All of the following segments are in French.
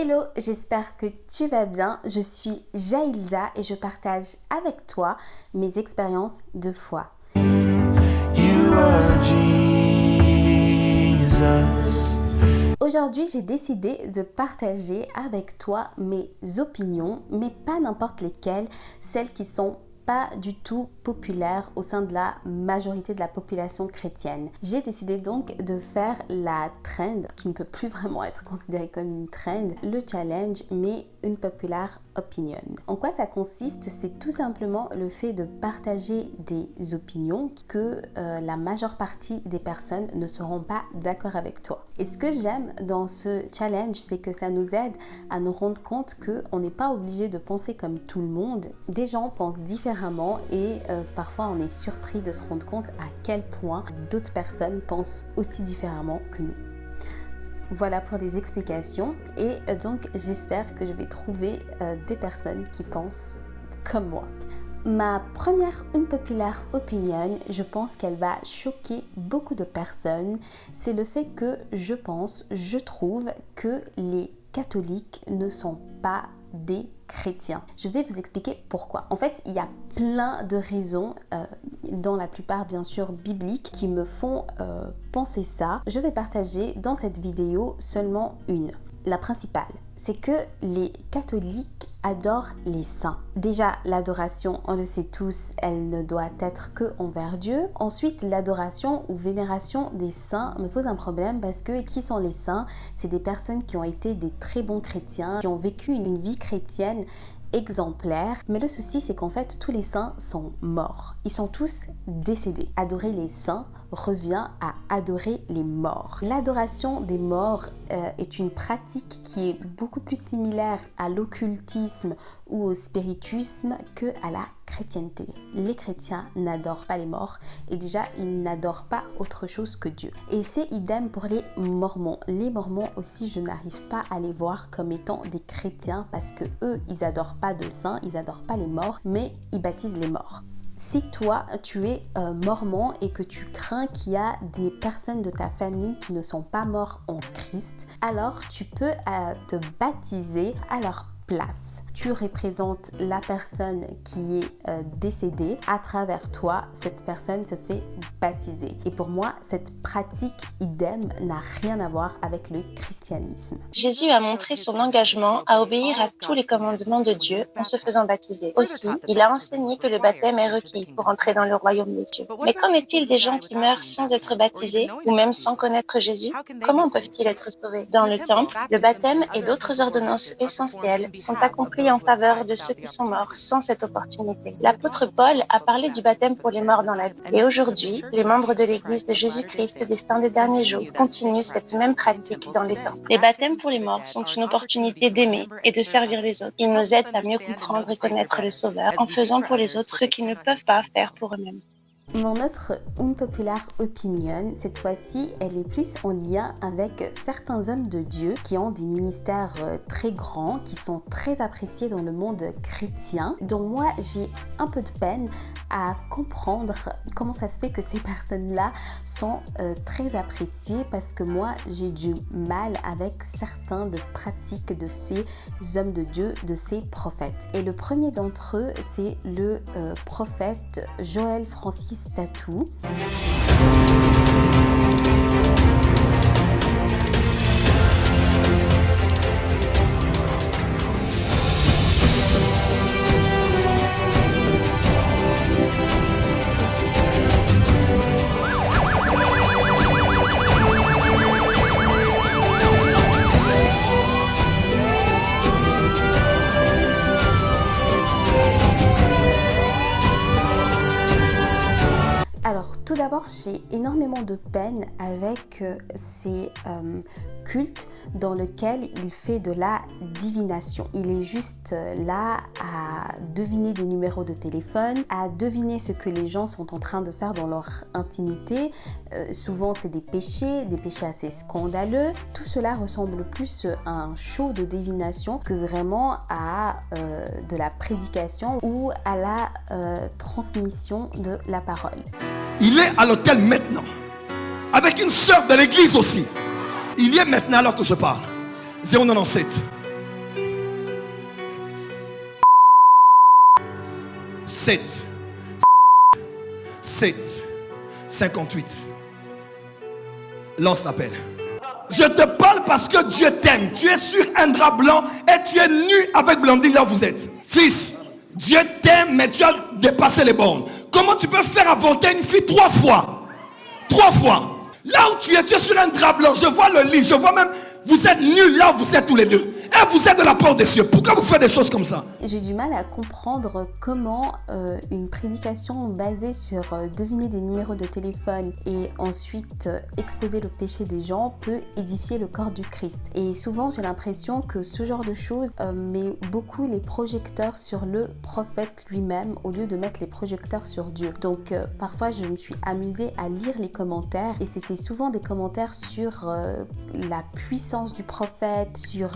Hello, j'espère que tu vas bien. Je suis Jaïlza et je partage avec toi mes expériences de foi. Aujourd'hui, j'ai décidé de partager avec toi mes opinions, mais pas n'importe lesquelles, celles qui sont pas du tout populaire au sein de la majorité de la population chrétienne. J'ai décidé donc de faire la trend, qui ne peut plus vraiment être considérée comme une trend, le challenge, mais une populaire opinion. En quoi ça consiste? C'est tout simplement le fait de partager des opinions que la majeure partie des personnes ne seront pas d'accord avec toi. Et ce que j'aime dans ce challenge, c'est que ça nous aide à nous rendre compte qu'on n'est pas obligé de penser comme tout le monde. Des gens pensent différemment et parfois on est surpris de se rendre compte à quel point d'autres personnes pensent aussi différemment que nous. Voilà pour des explications et donc j'espère que je vais trouver des personnes qui pensent comme moi. Ma première unpopular opinion, je pense qu'elle va choquer beaucoup de personnes, c'est le fait que je trouve que les catholiques ne sont pas des chrétiens. Je vais vous expliquer pourquoi. En fait, il y a plein de raisons, dans la plupart bien sûr bibliques, qui me font penser ça. Je vais partager dans cette vidéo seulement une. La principale, c'est que les catholiques adorent les saints. Déjà, l'adoration, on le sait tous, elle ne doit être que envers Dieu. Ensuite, l'adoration ou vénération des saints me pose un problème parce que qui sont les saints? C'est des personnes qui ont été des très bons chrétiens, qui ont vécu une vie chrétienne exemplaire. Mais le souci, c'est qu'en fait, tous les saints sont morts. Ils sont tous décédés. Adorer les saints revient à adorer les morts. L'adoration des morts est une pratique qui est beaucoup plus similaire à l'occultisme ou au spiritisme que à la chrétienté. Les chrétiens n'adorent pas les morts et déjà ils n'adorent pas autre chose que Dieu. Et c'est idem pour les mormons. Les mormons aussi, je n'arrive pas à les voir comme étant des chrétiens parce que eux, ils adorent pas de saints, ils adorent pas les morts, mais ils baptisent les morts. Si toi, tu es mormon et que tu crains qu'il y a des personnes de ta famille qui ne sont pas morts en Christ, alors tu peux te baptiser à leur place. Tu représentes la personne qui est décédée. À travers toi, cette personne se fait baptiser. Et pour moi, cette pratique idem n'a rien à voir avec le christianisme. Jésus a montré son engagement à obéir à tous les commandements de Dieu en se faisant baptiser. Aussi, il a enseigné que le baptême est requis pour entrer dans le royaume des cieux. Mais qu'en est-il des gens qui meurent sans être baptisés ou même sans connaître Jésus? Comment peuvent-ils être sauvés? Dans le temple, le baptême et d'autres ordonnances essentielles sont accomplies en faveur de ceux qui sont morts sans cette opportunité. L'apôtre Paul a parlé du baptême pour les morts dans la vie. Et aujourd'hui, les membres de l'Église de Jésus-Christ des saints des derniers jours continuent cette même pratique dans les temps. Les baptêmes pour les morts sont une opportunité d'aimer et de servir les autres. Ils nous aident à mieux comprendre et connaître le Sauveur en faisant pour les autres ce qu'ils ne peuvent pas faire pour eux-mêmes. Mon autre unpopular opinion, cette fois-ci, elle est plus en lien avec certains hommes de Dieu qui ont des ministères très grands, qui sont très appréciés dans le monde chrétien, dont moi j'ai un peu de peine à comprendre comment ça se fait que ces personnes-là sont très appréciées parce que moi j'ai du mal avec certains de pratiques de ces hommes de Dieu, de ces prophètes. Et le premier d'entre eux, c'est le prophète Joël Francis Tatou. Alors, tout d'abord, j'ai énormément de peine avec ces cultes dans lequel il fait de la divination. Il est juste là à deviner des numéros de téléphone, à deviner ce que les gens sont en train de faire dans leur intimité. Souvent, c'est des péchés assez scandaleux. Tout cela ressemble plus à un show de divination que vraiment à de la prédication ou à la transmission de la parole. Il est à l'hôtel maintenant, avec une sœur de l'église aussi. Il y est maintenant alors que je parle. 097 7, 58. Lance l'appel. Je te parle parce que Dieu t'aime. Tu es sur un drap blanc et tu es nu avec Blandine là où vous êtes. Fils, Dieu t'aime, mais tu as dépassé les bornes. Comment tu peux faire avorter une fille 3 fois? 3 fois. Là où tu es sur un drap blanc. Je vois le lit, je vois même, vous êtes nus là où vous êtes tous les deux. Et vous êtes de la part des cieux. Pourquoi vous faites des choses comme ça? J'ai du mal à comprendre comment une prédication basée sur deviner des numéros de téléphone et ensuite exposer le péché des gens peut édifier le corps du Christ. Et souvent j'ai l'impression que ce genre de choses met beaucoup les projecteurs sur le prophète lui-même au lieu de mettre les projecteurs sur Dieu. Donc parfois je me suis amusée à lire les commentaires et c'était souvent des commentaires sur la puissance du prophète, sur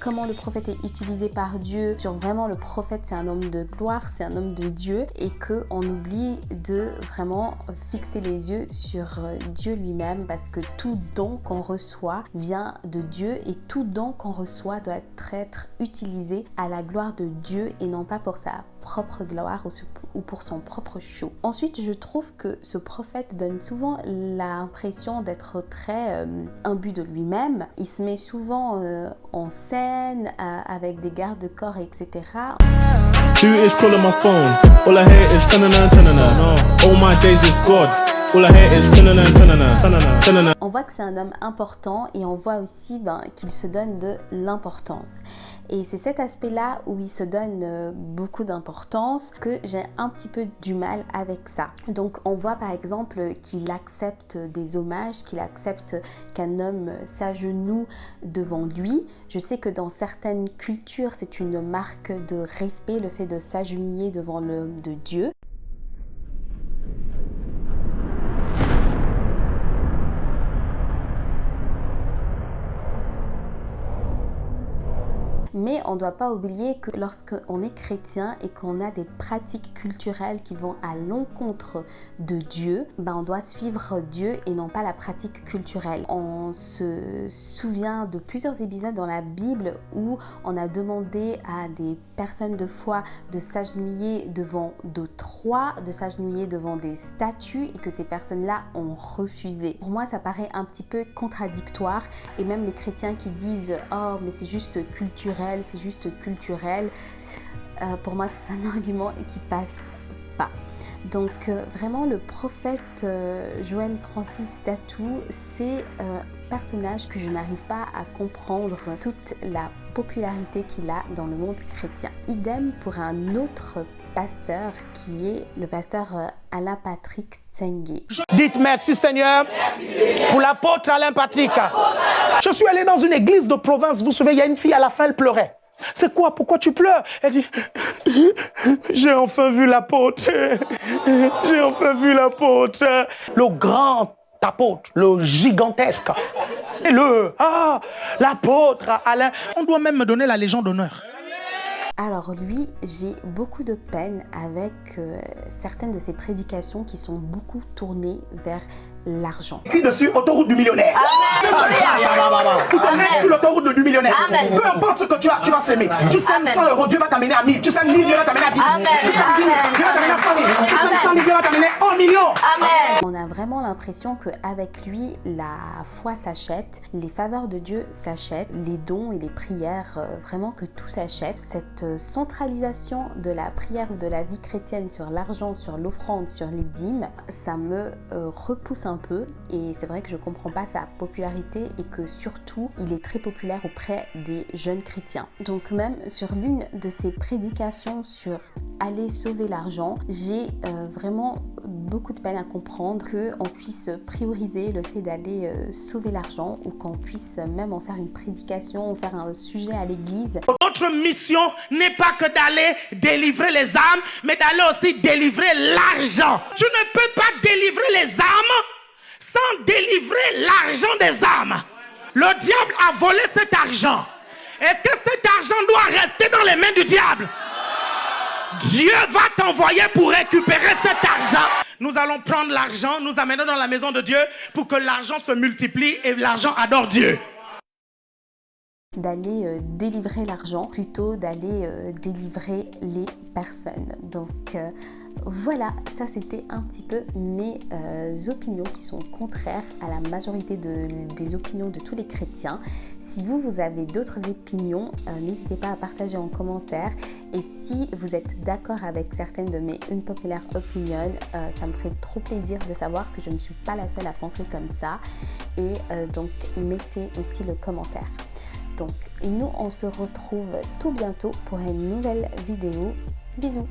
comment le prophète est utilisé par Dieu, sur vraiment le prophète c'est un homme de gloire, c'est un homme de Dieu, et qu'on oublie de vraiment fixer les yeux sur Dieu lui-même, parce que tout don qu'on reçoit vient de Dieu et tout don qu'on reçoit doit être utilisé à la gloire de Dieu et non pas pour sa propre gloire ou pour son propre show. Ensuite, je trouve que ce prophète donne souvent l'impression d'être très imbu de lui-même. Il se met souvent en scène avec des garde-corps, etc. Who is calling my phone? All I hear is tanana tanana. All my days is God. All I hear is tanana tanana tanana. On voit que c'est un homme important et on voit aussi qu'il se donne de l'importance. Et c'est cet aspect-là où il se donne beaucoup d'importance que j'ai un petit peu du mal avec ça. Donc on voit par exemple qu'il accepte des hommages, qu'il accepte qu'un homme s'agenouille devant lui. Je sais que dans certaines cultures, c'est une marque de respect, le fait de s'agenouiller devant l'homme de Dieu. Mais on ne doit pas oublier que lorsqu'on est chrétien et qu'on a des pratiques culturelles qui vont à l'encontre de Dieu, on doit suivre Dieu et non pas la pratique culturelle. On se souvient de plusieurs épisodes dans la Bible où on a demandé à des personnes de foi de s'agenouiller devant d'autres rois, de s'agenouiller devant des statues, et que ces personnes-là ont refusé. Pour moi, ça paraît un petit peu contradictoire, et même les chrétiens qui disent « Oh, mais c'est juste culturel, c'est juste culturel », pour moi c'est un argument qui passe pas. Donc vraiment le prophète Joël Francis Tatou, c'est un personnage que je n'arrive pas à comprendre toute la popularité qu'il a dans le monde chrétien. Idem pour un autre pasteur qui est le pasteur Alain Patrick Tsengue. Dites merci Seigneur pour l'apôtre Alain Patrick. Je suis allé dans une église de province, vous savez, il y a une fille à la fin, elle pleurait. C'est quoi? Pourquoi tu pleures? Elle dit, j'ai enfin vu l'apôtre. J'ai enfin vu l'apôtre. Le grand apôtre, le gigantesque. Et l'apôtre Alain. On doit même me donner la Légion d'honneur. Alors lui, j'ai beaucoup de peine avec certaines de ses prédications qui sont beaucoup tournées vers l'argent. Écrit dessus autoroute du millionnaire. Tu connais sur l'autoroute du millionnaire. Amen. Peu importe ce que tu vas s'aimer. Tu sèmes 100 euros, Dieu va t'amener à 1000. Tu sèmes 1000, Dieu va t'amener à 10 000. Tu sèmes 10 000, Dieu va t'amener à 100 000. Tu sèmes 100 000, Dieu va t'amener à 1 million. Amen. On a vraiment l'impression qu'avec lui, la foi s'achète, les faveurs de Dieu s'achètent, les dons et les prières, vraiment que tout s'achète. Cette centralisation de la prière ou de la vie chrétienne sur l'argent, sur l'offrande, sur les dîmes, ça me repousse un peu, et c'est vrai que je comprends pas sa popularité et que surtout il est très populaire auprès des jeunes chrétiens. Donc même sur l'une de ses prédications sur aller sauver l'argent, j'ai vraiment beaucoup de peine à comprendre qu'on puisse prioriser le fait d'aller sauver l'argent, ou qu'on puisse même en faire une prédication ou faire un sujet à l'église. Notre mission n'est pas que d'aller délivrer les âmes, mais d'aller aussi délivrer l'argent. Tu ne peux pas délivrer les âmes sans délivrer l'argent des âmes. Le diable a volé cet argent. Est-ce que cet argent doit rester dans les mains du diable? Dieu va t'envoyer pour récupérer cet argent. Nous allons prendre l'argent, nous amener dans la maison de Dieu pour que l'argent se multiplie et l'argent adore Dieu. D'aller délivrer l'argent plutôt d'aller délivrer les personnes. Donc voilà, ça c'était un petit peu mes opinions qui sont contraires à la majorité des opinions de tous les chrétiens. Si vous avez d'autres opinions, n'hésitez pas à partager en commentaire. Et si vous êtes d'accord avec certaines de mes unpopular opinions, ça me ferait trop plaisir de savoir que je ne suis pas la seule à penser comme ça. Et donc, mettez aussi le commentaire. Donc, et nous, on se retrouve tout bientôt pour une nouvelle vidéo. Bisous!